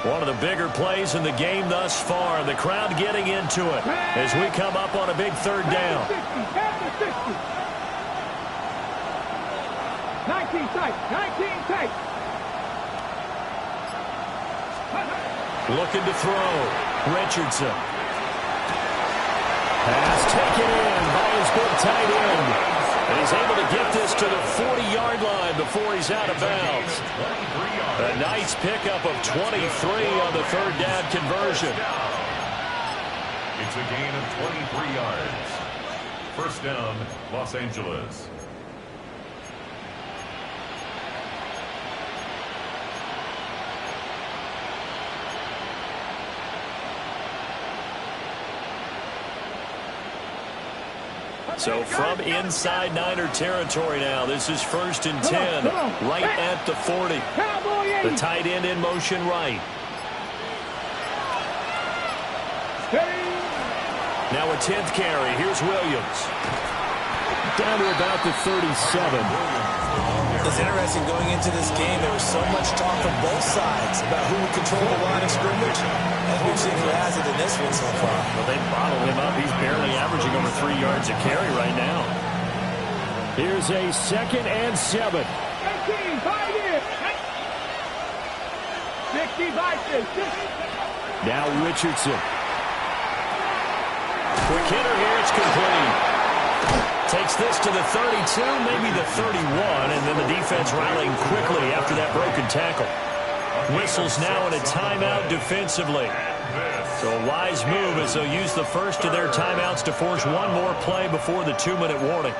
One of the bigger plays in the game thus far. The crowd getting into it as we come up on a big 3rd down. 19 tight. 19 tight. Looking to throw. Richardson. Pass taken in by his big tight end. And he's able to get this to the 40-yard line before he's out of bounds. A nice pickup of 23 on the 3rd down conversion. It's a gain of 23 yards. First down, Los Angeles. So from inside Niner territory now, this is 1st and 10, right at the 40. The tight end in motion right. Now a 10th carry. Here's Williams. Down to about the 37. It's interesting going into this game. There was so much talk from both sides about who would control the line of scrimmage. As we've seen who has it in this one so far. Well, they bottled him up. He's barely averaging over 3 yards a carry right now. Here's a 2nd and 7. 18, 5 years. 60, 5, 6. Now Richardson. Quick hitter here. It's complete. Takes this to the 32, maybe the 31, and then the defense rallying quickly after that broken tackle. Whistles now in a timeout defensively. So a wise move as they'll use the first of their timeouts to force one more play before the 2-minute warning.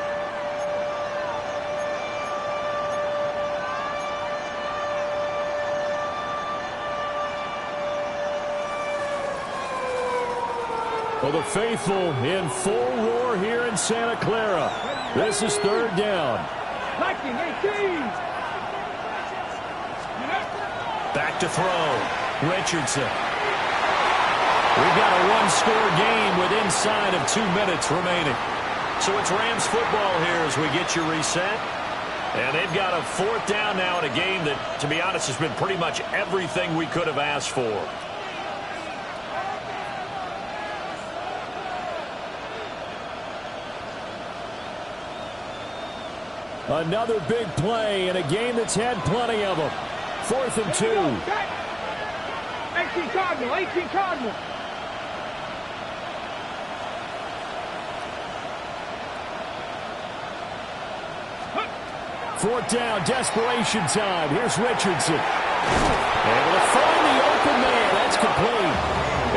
Well, the faithful in full roar here in Santa Clara. This is 3rd down. Back to throw. Richardson. We've got a one-score game with inside of 2 minutes remaining. So it's Rams football here as we get you reset. And they've got a 4th down now in a game that, to be honest, has been pretty much everything we could have asked for. Another big play in a game that's had plenty of them. 4th and 2. 18 Cardinal, 18 Cardinal. 4th down, desperation time. Here's Richardson. Able to find the open man. That's complete.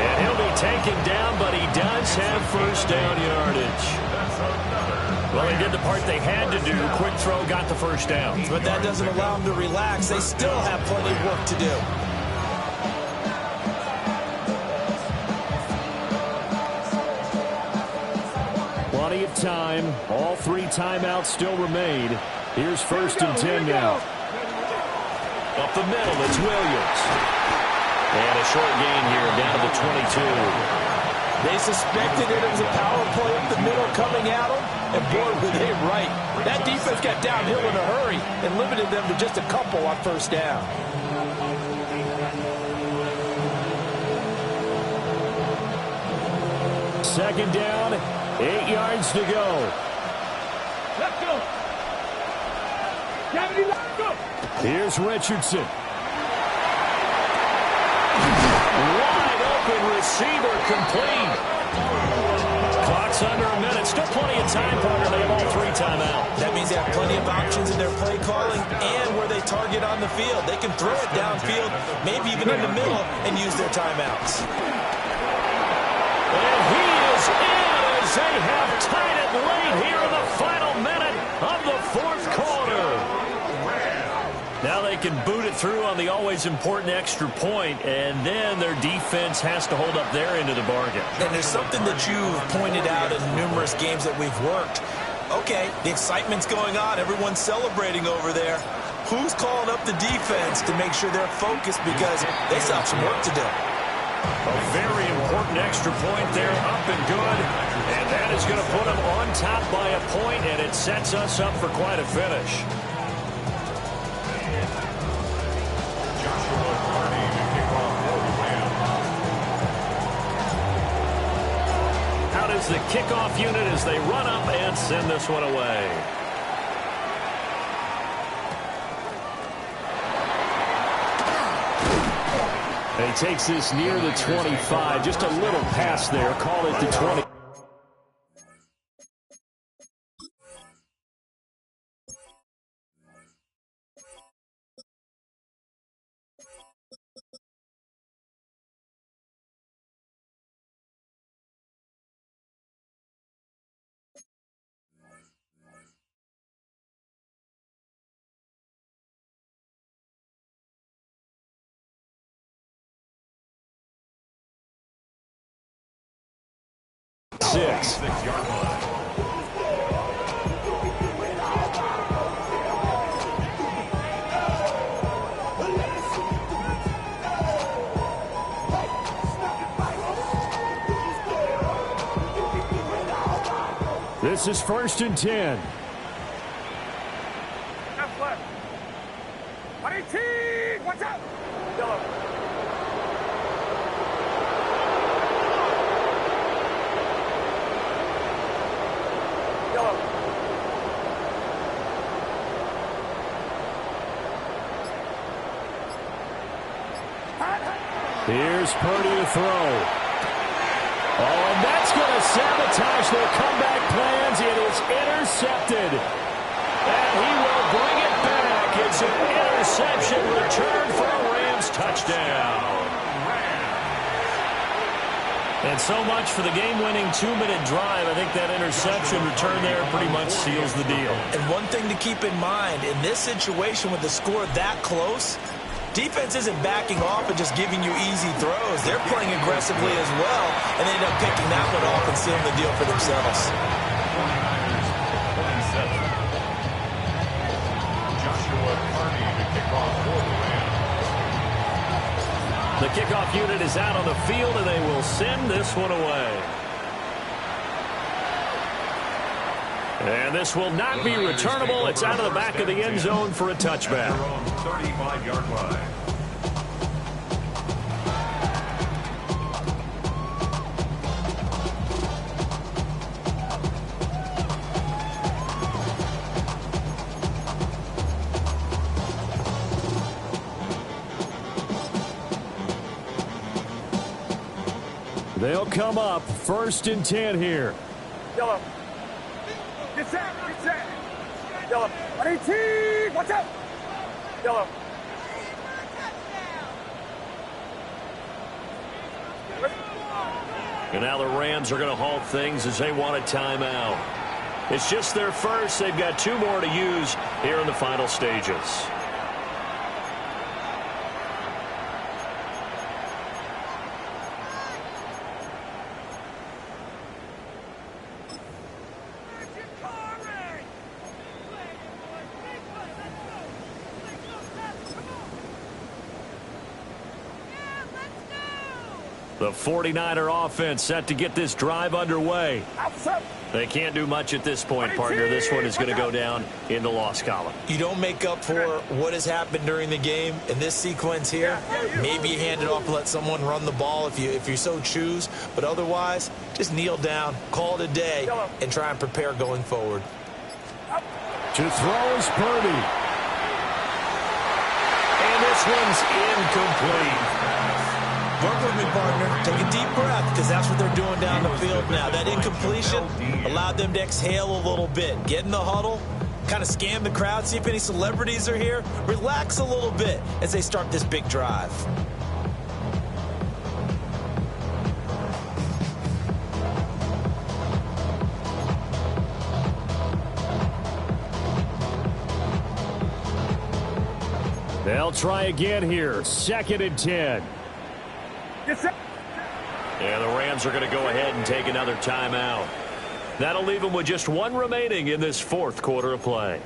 And he'll be taken down, but he does have first down yardage. Well, they did the part they had to do. Quick throw, got the first down. But that doesn't allow them to relax. They still have plenty of work to do. Plenty of time. All 3 timeouts still remain. Here's 1st and 10 now. Up the middle, it's Williams. And a short gain here down to the 22. They suspected it was a power play up the middle coming at them, and boy, were they right. That defense got downhill in a hurry and limited them to just a couple on first down. Second down, 8 yards to go. Let's go. Let's go. Here's Richardson. Wide open receiver complete. Clock's under a minute. Still plenty of time, partner. They have all 3 timeouts. That means they have plenty of options in their play calling and where they target on the field. They can throw it downfield, maybe even in the middle, and use their timeouts. And he is in as they have tied it late here in the final minute of the 4th quarter. Now they can boot it through on the always important extra point, and then their defense has to hold up their end of the bargain. And there's something that you've pointed out in numerous games that we've worked. Okay, the excitement's going on. Everyone's celebrating over there. Who's calling up the defense to make sure they're focused because they still have some work to do? A very important extra point there, up and good. And that is going to put them on top by a point, and it sets us up for quite a finish. Out is the kickoff unit as they run up and send this one away. And he takes this near the 25. Just a little pass there. Call it the 20. Six-yard line. This is 1st and 10. Left, left. 118. Watch out. Yellow. Here's Purdy to throw. Oh, and that's going to sabotage their comeback plans. It is intercepted. And he will bring it back. It's an interception return for a Rams touchdown. And so much for the game-winning 2-minute drive. I think that interception return there pretty much seals the deal. And one thing to keep in mind, in this situation with the score that close, defense isn't backing off and just giving you easy throws. They're playing aggressively as well, and they end up picking that one off and sealing the deal for themselves. 27. Joshua Carney to kick off for the Rams. The kickoff unit is out on the field, and they will send this one away. And this will not be returnable. It's out of the back of the end zone for a touchback. 35-yard line. They'll come up 1st and 10 here. Yellow. Get set. Get set. Yellow. 18. Watch out. Yellow. And now the Rams are going to halt things as they want a timeout. It's just their first. They've got 2 more to use here in the final stages. The 49er offense set to get this drive underway. They can't do much at this point, partner. This one is going to go down in the loss column. You don't make up for what has happened during the game in this sequence here. Maybe you hand it off and let someone run the ball if you so choose. But otherwise, just kneel down, call it a day, and try and prepare going forward. To throw is Purdy. And this one's incomplete. Work with me, partner. Take a deep breath, because that's what they're doing down the field now. That incompletion allowed them to exhale a little bit. Get in the huddle, kind of scan the crowd, see if any celebrities are here. Relax a little bit as they start this big drive. They'll try again here. 2nd and 10. And the Rams are going to go ahead and take another timeout. That'll leave them with just 1 remaining in this 4th quarter of play.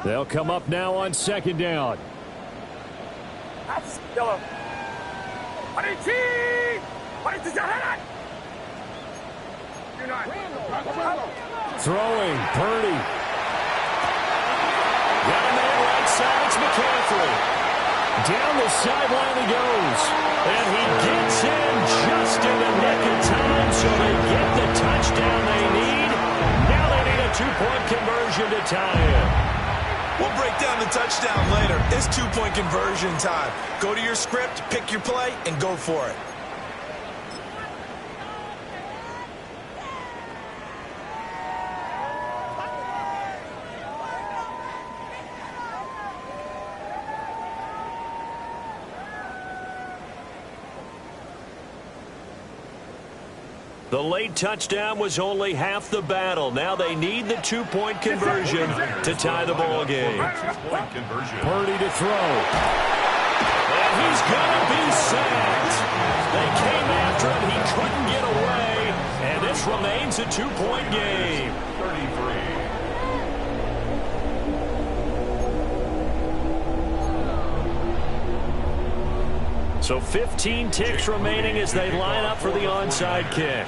They'll come up now on 2nd down. Yellow. 18. Throwing, Purdy. Got a man right side, it's McCaffrey. Down the sideline he goes. And he gets in just in the nick of time, so they get the touchdown they need. Now they need a 2-point conversion to tie it. We'll break down the touchdown later. It's 2-point conversion time. Go to your script, pick your play, and go for it. The late touchdown was only half the battle. Now they need the 2-point conversion to tie the ball game. Purdy to throw. And he's going to be sacked. They came after him. He couldn't get away. And this remains a 2-point game. 33. So 15 ticks remaining as they line up for the onside kick.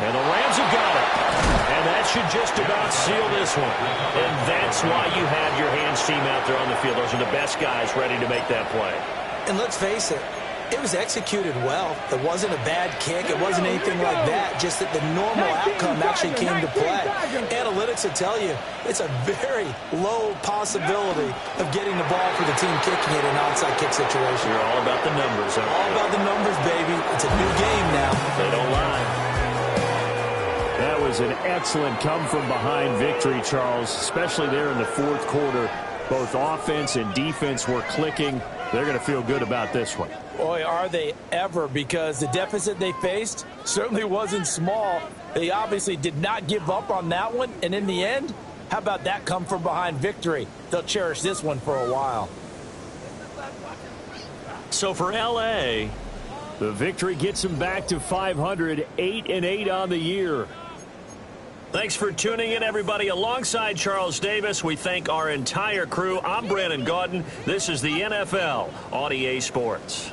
And the Rams have got it. And that should just about seal this one. And that's why you have your hands team out there on the field. Those are the best guys ready to make that play. And let's face it, it was executed well. It wasn't a bad kick. It wasn't anything like that. Just that the normal outcome actually came to play. Analytics will tell you it's a very low possibility of getting the ball for the team kicking it in an onside kick situation. You're all about the numbers. All about the numbers, baby. It's a new game now. They don't lie. That was an excellent come-from-behind victory, Charles, especially there in the 4th quarter. Both offense and defense were clicking. They're going to feel good about this one. Boy, are they ever, because the deficit they faced certainly wasn't small. They obviously did not give up on that one, and in the end, how about that come-from-behind victory? They'll cherish this one for a while. So for L.A., the victory gets them back to 500, 8-8 on the year. Thanks for tuning in, everybody. Alongside Charles Davis, we thank our entire crew. I'm Brandon Gaudin. This is the NFL on EA Sports.